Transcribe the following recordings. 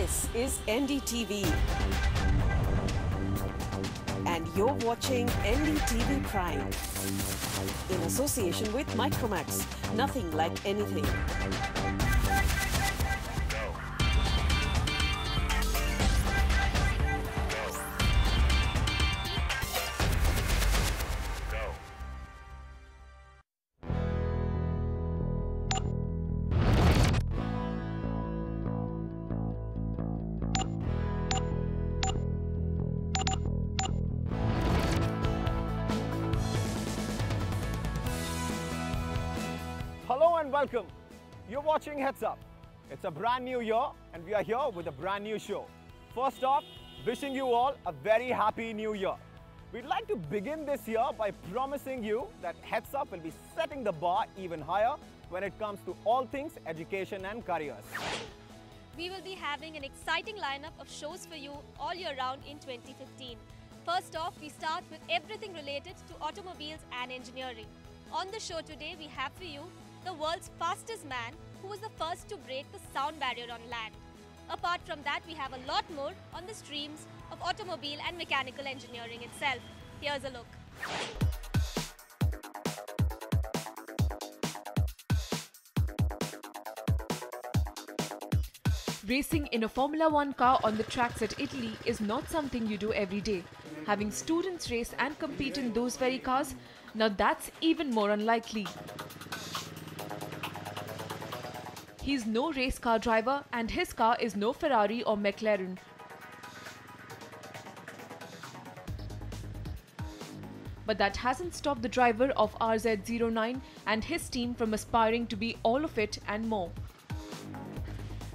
This is NDTV. And you're watching NDTV Prime. In association with Micromax. Nothing like anything. Hello and welcome. You're watching Heads Up. It's a brand new year and we are here with a brand new show. First off, wishing you all a very happy new year. We'd like to begin this year by promising you that Heads Up will be setting the bar even higher when it comes to all things education and careers. We will be having an exciting lineup of shows for you all year round in 2015. First off, we start with everything related to automobiles and engineering. On the show today, we have for you the world's fastest man who was the first to break the sound barrier on land. Apart from that, we have a lot more on the streams of automobile and mechanical engineering itself. Here's a look. Racing in a Formula 1 car on the tracks at Italy is not something you do every day. Having students race and compete in those very cars, now that's even more unlikely. He's no race car driver and his car is no Ferrari or McLaren. But that hasn't stopped the driver of RZ09 and his team from aspiring to be all of it and more.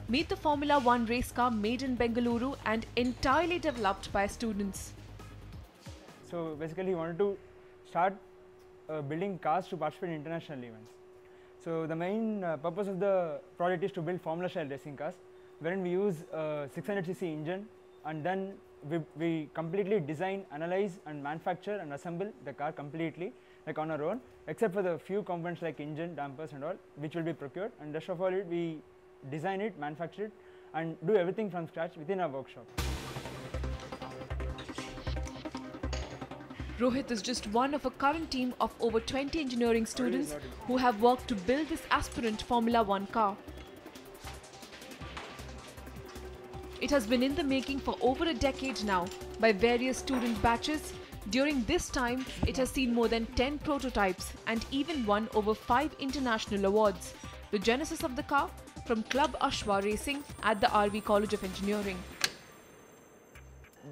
Meet the Formula 1 race car made in Bengaluru and entirely developed by students. So basically we wanted to start building cars to participate in international events. So the main purpose of the project is to build Formula style racing cars, wherein we use a 600cc engine and then we completely design, analyze and manufacture and assemble the car completely like on our own, except for the few components like engine, dampers and all which will be procured, and rest of all we design it, manufacture it and do everything from scratch within our workshop. Rohit is just one of a current team of over 20 engineering students who have worked to build this aspirant Formula 1 car. It has been in the making for over a decade now by various student batches. During this time, it has seen more than 10 prototypes and even won over 5 international awards. The genesis of the car from Club Ashwa Racing at the RV College of Engineering.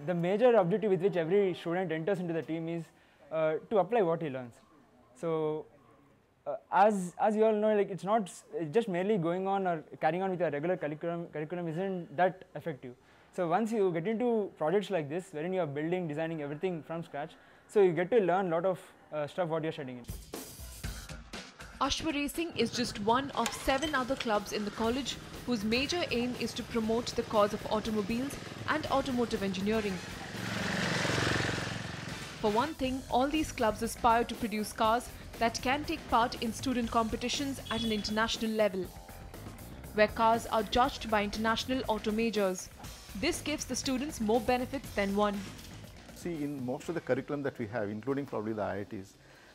The major objective with which every student enters into the team is to apply what he learns. So as you all know, like it's not just merely going on or carrying on with a regular curriculum isn't that effective. So once you get into projects like this, wherein you are building, designing everything from scratch, so you get to learn a lot of stuff what you're studying in. Ashwa Racing is just one of 7 other clubs in the college whose major aim is to promote the cause of automobiles and automotive engineering. For one thing, all these clubs aspire to produce cars that can take part in student competitions at an international level, where cars are judged by international auto majors. This gives the students more benefits than one. See, in most of the curriculum that we have, including probably the IITs,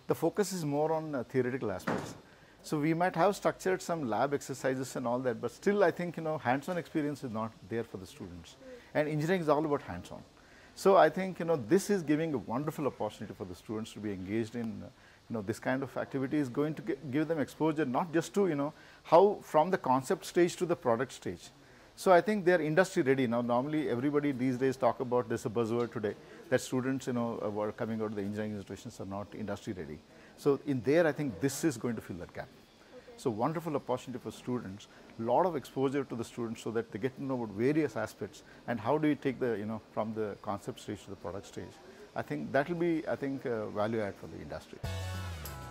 the focus is more on theoretical aspects. So we might have structured some lab exercises and all that, but still I think, hands-on experience is not there for the students. And engineering is all about hands-on. So I think, this is giving a wonderful opportunity for the students to be engaged in, this kind of activity is going to give them exposure, not just to, how from the concept stage to the product stage. So I think they are industry ready. Now normally everybody these days talk about this, a buzzword today, that students, who are coming out of the engineering institutions are not industry ready. So in there, I think this is going to fill that gap. So wonderful opportunity for students, lot of exposure to the students so that they get to know about various aspects and how do you take the, from the concept stage to the product stage. I think that will be, value add for the industry.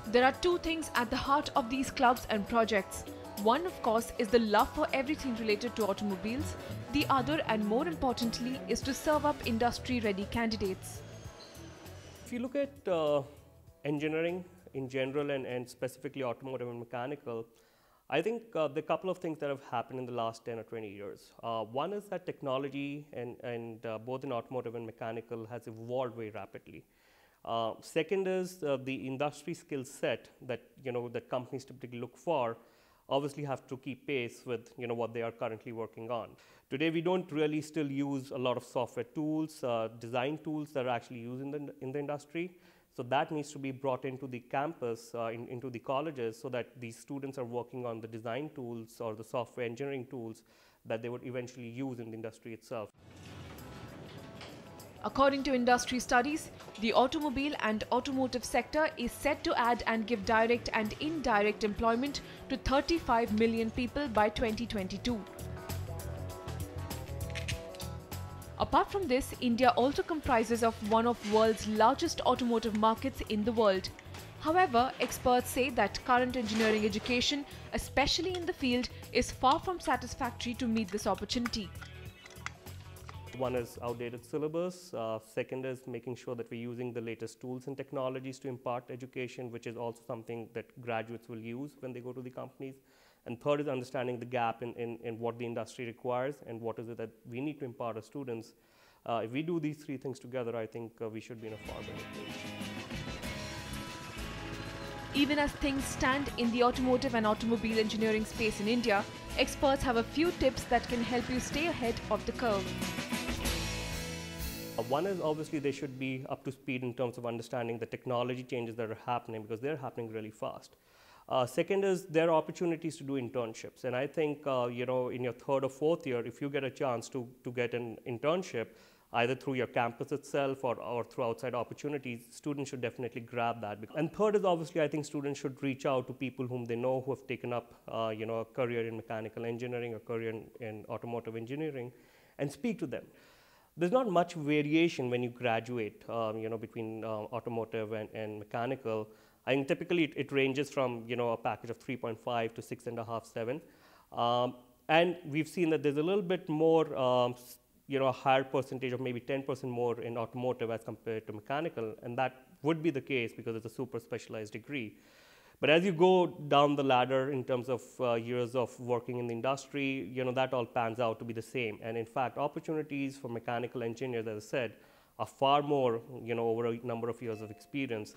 There are 2 things at the heart of these clubs and projects. One, of course, is the love for everything related to automobiles. The other, and more importantly, is to serve up industry-ready candidates. If you look at engineering in general and specifically automotive and mechanical, I think there are a couple of things that have happened in the last 10 or 20 years. One is that technology and both in automotive and mechanical has evolved very rapidly. Second is the industry skill set that that companies typically look for obviously have to keep pace with what they are currently working on. Today we don't really still use a lot of software tools, design tools that are actually used in the industry. So that needs to be brought into the campus, into the colleges, so that these students are working on the design tools or the software engineering tools that they would eventually use in the industry itself. According to industry studies, the automobile and automotive sector is set to add and give direct and indirect employment to 35 million people by 2022. Apart from this, India also comprises of one of the world's largest automotive markets in the world. However, experts say that current engineering education, especially in the field, is far from satisfactory to meet this opportunity. One is outdated syllabus. Second is making sure that we're using the latest tools and technologies to impart education, which is also something that graduates will use when they go to the companies. And third is understanding the gap in what the industry requires and what is it that we need to impart as students. If we do these three things together, I think we should be in a far better place. Even as things stand in the automotive and automobile engineering space in India, experts have a few tips that can help you stay ahead of the curve. One is obviously they should be up to speed in terms of understanding the technology changes that are happening, because they're happening really fast. Second is there are opportunities to do internships, and I think in your third or fourth year, if you get a chance to get an internship, either through your campus itself or through outside opportunities, students should definitely grab that. And third is obviously I think students should reach out to people whom they know who have taken up a career in mechanical engineering or career in automotive engineering, and speak to them. There's not much variation when you graduate between automotive and mechanical. I think typically it ranges from a package of 3.5 to 6.5, 7. And we've seen that there's a little bit more, a higher percentage of maybe 10% more in automotive as compared to mechanical. And that would be the case because it's a super specialized degree. But as you go down the ladder in terms of years of working in the industry, that all pans out to be the same. And in fact, opportunities for mechanical engineers, as I said, are far more, over a number of years of experience.